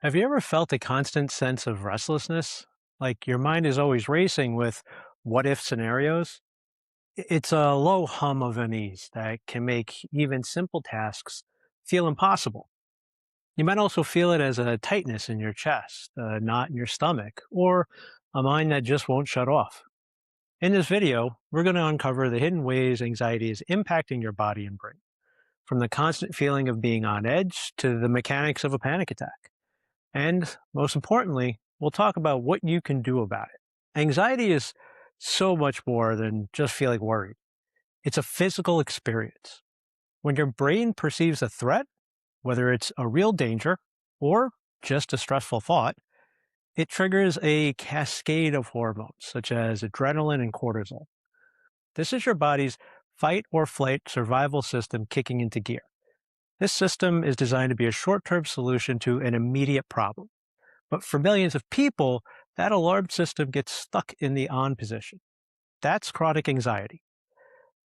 Have you ever felt a constant sense of restlessness? Like your mind is always racing with what if scenarios? It's a low hum of unease that can make even simple tasks feel impossible. You might also feel it as a tightness in your chest, a knot in your stomach, or a mind that just won't shut off. In this video, we're going to uncover the hidden ways anxiety is impacting your body and brain, from the constant feeling of being on edge to the mechanics of a panic attack. And most importantly, we'll talk about what you can do about it. Anxiety is so much more than just feeling worried. It's a physical experience. When your brain perceives a threat, whether it's a real danger or just a stressful thought, it triggers a cascade of hormones such as adrenaline and cortisol. This is your body's fight or flight survival system kicking into gear. This system is designed to be a short term solution to an immediate problem. But for millions of people, that alarm system gets stuck in the on position. That's chronic anxiety.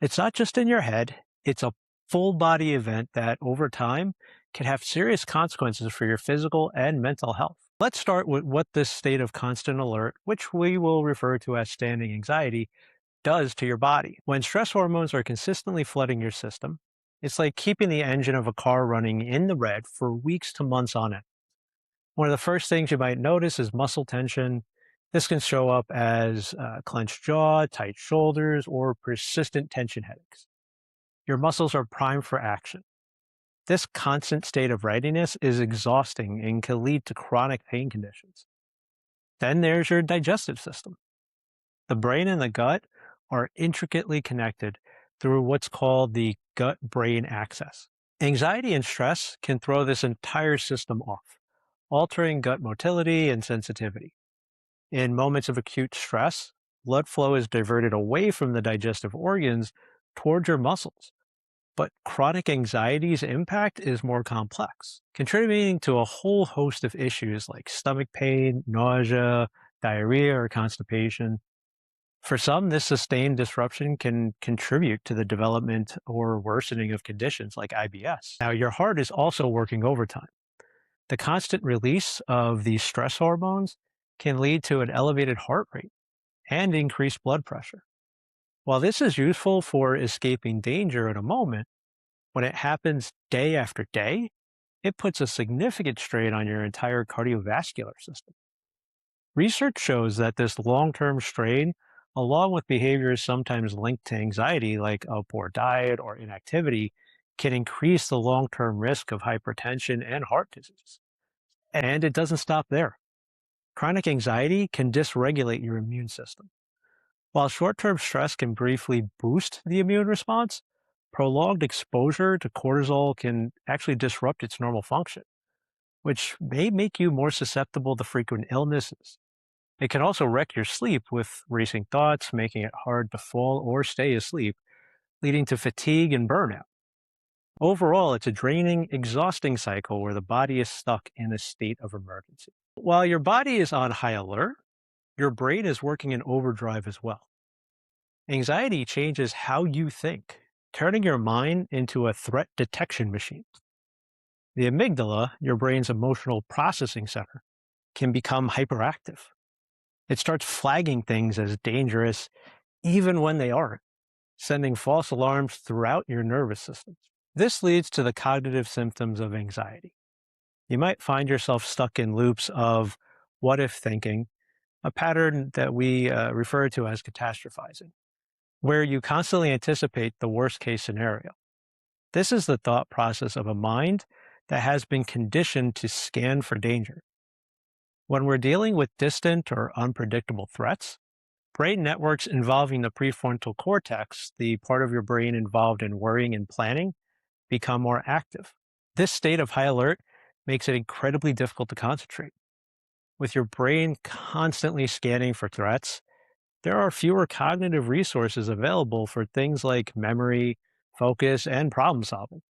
It's not just in your head, it's a full body event that over time can have serious consequences for your physical and mental health. Let's start with what this state of constant alert, which we will refer to as standing anxiety, does to your body. When stress hormones are consistently flooding your system, it's like keeping the engine of a car running in the red for weeks to months on end. One of the first things you might notice is muscle tension. This can show up as clenched jaw, tight shoulders, or persistent tension headaches. Your muscles are primed for action. This constant state of readiness is exhausting and can lead to chronic pain conditions. Then there's your digestive system. The brain and the gut are intricately connected through what's called the gut brain axis. Anxiety and stress can throw this entire system off, altering gut motility and sensitivity. In moments of acute stress, blood flow is diverted away from the digestive organs towards your muscles. But chronic anxiety's impact is more complex, contributing to a whole host of issues like stomach pain, nausea, diarrhea, or constipation. For some, this sustained disruption can contribute to the development or worsening of conditions like IBS. Now, your heart is also working overtime. The constant release of these stress hormones can lead to an elevated heart rate and increased blood pressure. While this is useful for escaping danger in a moment, when it happens day after day, it puts a significant strain on your entire cardiovascular system. Research shows that this long term strain, along with behaviors sometimes linked to anxiety, like a poor diet or inactivity, can increase the long term risk of hypertension and heart disease. And it doesn't stop there. Chronic anxiety can dysregulate your immune system. While short term stress can briefly boost the immune response, prolonged exposure to cortisol can actually disrupt its normal function, which may make you more susceptible to frequent illnesses. It can also wreck your sleep with racing thoughts, making it hard to fall or stay asleep, leading to fatigue and burnout. Overall, it's a draining, exhausting cycle where the body is stuck in a state of emergency. While your body is on high alert, your brain is working in overdrive as well. Anxiety changes how you think, turning your mind into a threat detection machine. The amygdala, your brain's emotional processing center, can become hyperactive. It starts flagging things as dangerous even when they aren't, sending false alarms throughout your nervous system. This leads to the cognitive symptoms of anxiety. You might find yourself stuck in loops of what if thinking, a pattern that we refer to as catastrophizing, where you constantly anticipate the worst case scenario. This is the thought process of a mind that has been conditioned to scan for danger. When we're dealing with distant or unpredictable threats, brain networks involving the prefrontal cortex, the part of your brain involved in worrying and planning, become more active. This state of high alert makes it incredibly difficult to concentrate. With your brain constantly scanning for threats, there are fewer cognitive resources available for things like memory, focus, and problem solving.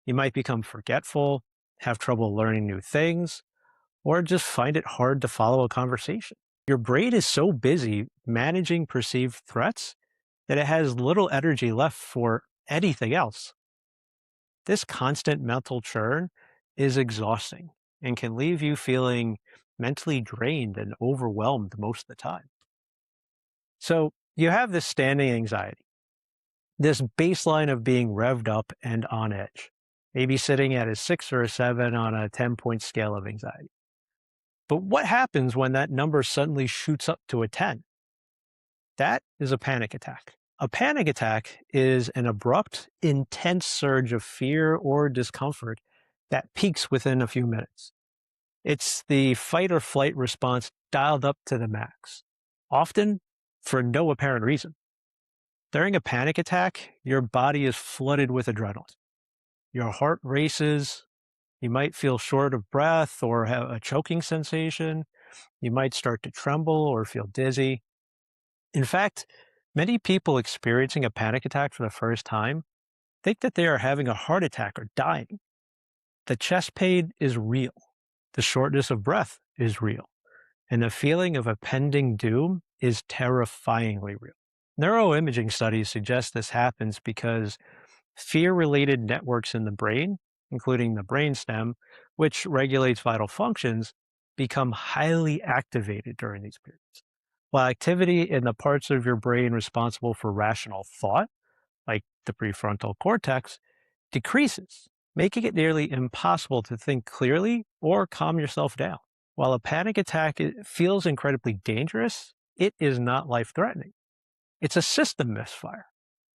You might become forgetful, have trouble learning new things, or just find it hard to follow a conversation. Your brain is so busy managing perceived threats that it has little energy left for anything else. This constant mental churn is exhausting and can leave you feeling mentally drained and overwhelmed most of the time. So you have this standing anxiety, this baseline of being revved up and on edge, maybe sitting at a 6 or a 7 on a 10-point scale of anxiety. But what happens when that number suddenly shoots up to a 10? That is a panic attack. A panic attack is an abrupt, intense surge of fear or discomfort that peaks within a few minutes. It's the fight or flight response dialed up to the max, often for no apparent reason. During a panic attack, your body is flooded with adrenaline. Your heart races. You might feel short of breath or have a choking sensation. You might start to tremble or feel dizzy. In fact, many people experiencing a panic attack for the first time think that they are having a heart attack or dying. The chest pain is real. The shortness of breath is real. And the feeling of impending doom is terrifyingly real. Neuroimaging studies suggest this happens because fear-related networks in the brain, including the brainstem, which regulates vital functions, become highly activated during these periods. While activity in the parts of your brain responsible for rational thought, like the prefrontal cortex, decreases, making it nearly impossible to think clearly or calm yourself down. While a panic attack feels incredibly dangerous, it is not life-threatening. It's a system misfire,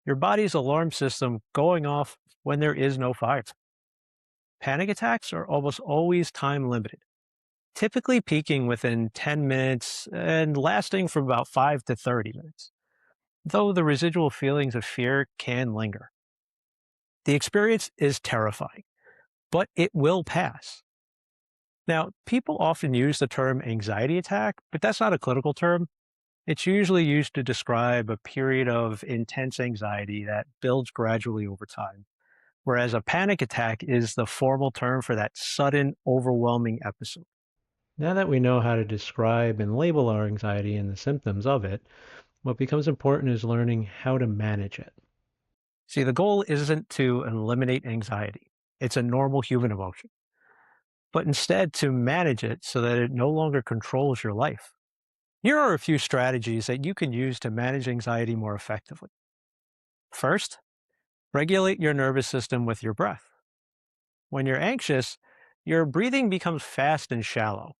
your body's alarm system going off when there is no fire. Panic attacks are almost always time limited, typically peaking within 10 minutes and lasting for about 5 to 30 minutes, though the residual feelings of fear can linger. The experience is terrifying, but it will pass. Now, people often use the term anxiety attack, but that's not a clinical term. It's usually used to describe a period of intense anxiety that builds gradually over time, whereas a panic attack is the formal term for that sudden, overwhelming episode. Now that we know how to describe and label our anxiety and the symptoms of it, what becomes important is learning how to manage it. See, the goal isn't to eliminate anxiety. It's a normal human emotion, but instead to manage it so that it no longer controls your life. Here are a few strategies that you can use to manage anxiety more effectively. First, regulate your nervous system with your breath. When you're anxious, your breathing becomes fast and shallow.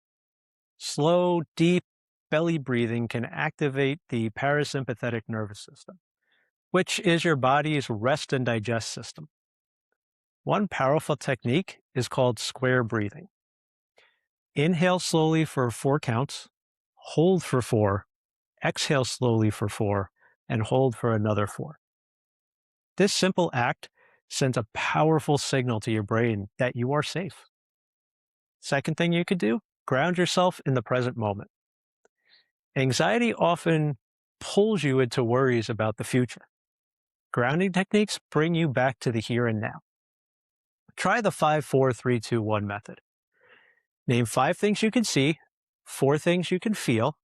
Slow, deep belly breathing can activate the parasympathetic nervous system, which is your body's rest and digest system. One powerful technique is called square breathing. Inhale slowly for 4 counts, hold for 4, exhale slowly for 4, and hold for another 4. This simple act sends a powerful signal to your brain that you are safe. Second thing you could do, ground yourself in the present moment. Anxiety often pulls you into worries about the future. Grounding techniques bring you back to the here and now. Try the 5-4-3-2-1 method. Name 5 things you can see, 4 things you can feel,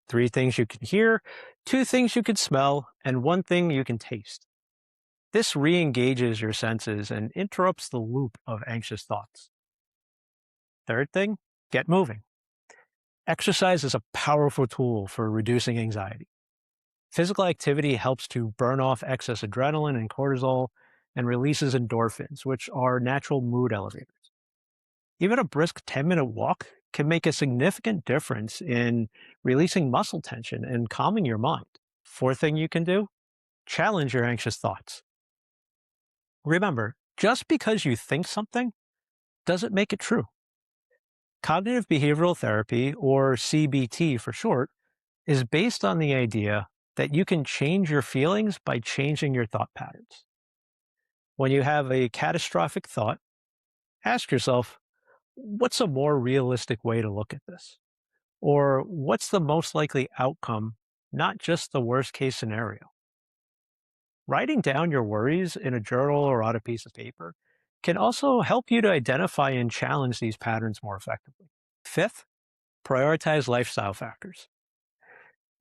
3 things you can hear, 2 things you can smell, and 1 thing you can taste. This re-engages your senses and interrupts the loop of anxious thoughts. Third thing, get moving. Exercise is a powerful tool for reducing anxiety. Physical activity helps to burn off excess adrenaline and cortisol and releases endorphins, which are natural mood elevators. Even a brisk 10-minute walk can make a significant difference in releasing muscle tension and calming your mind. Fourth thing you can do, challenge your anxious thoughts. Remember, just because you think something doesn't make it true. Cognitive behavioral therapy, or CBT for short, is based on the idea that you can change your feelings by changing your thought patterns. When you have a catastrophic thought, ask yourself, what's a more realistic way to look at this? Or what's the most likely outcome, not just the worst case scenario? Writing down your worries in a journal or on a piece of paper can also help you to identify and challenge these patterns more effectively. Fifth, prioritize lifestyle factors.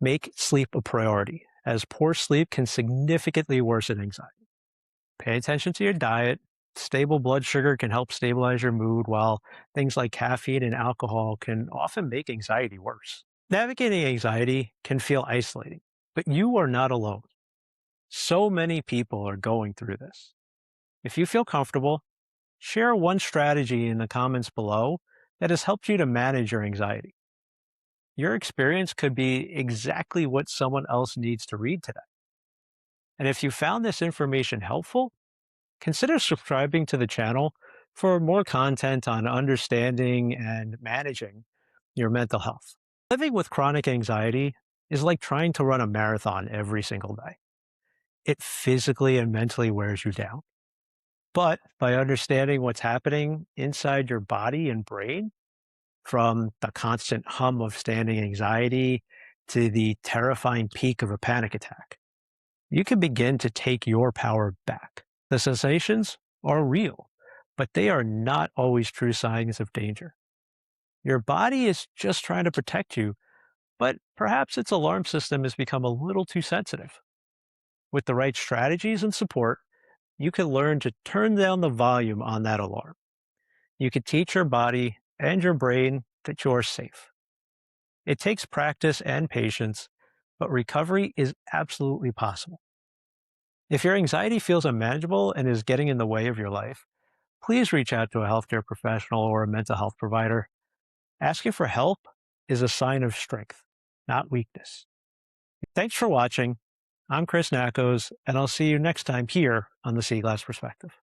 Make sleep a priority, as poor sleep can significantly worsen anxiety. Pay attention to your diet, Stable blood sugar can help stabilize your mood, while things like caffeine and alcohol can often make anxiety worse. Navigating anxiety can feel isolating, but you are not alone. So many people are going through this. If you feel comfortable, share one strategy in the comments below that has helped you to manage your anxiety. Your experience could be exactly what someone else needs to read today. And if you found this information helpful, consider subscribing to the channel for more content on understanding and managing your mental health. Living with chronic anxiety is like trying to run a marathon every single day. It physically and mentally wears you down. But by understanding what's happening inside your body and brain, from the constant hum of standing anxiety to the terrifying peak of a panic attack, you can begin to take your power back. The sensations are real, but they are not always true signs of danger. Your body is just trying to protect you, but perhaps its alarm system has become a little too sensitive. With the right strategies and support, you can learn to turn down the volume on that alarm. You can teach your body and your brain that you're safe. It takes practice and patience, but recovery is absolutely possible. If your anxiety feels unmanageable and is getting in the way of your life, please reach out to a healthcare professional or a mental health provider. Asking for help is a sign of strength, not weakness. Thanks for watching. I'm Chris Nackos, and I'll see you next time here on the Seaglass Perspective.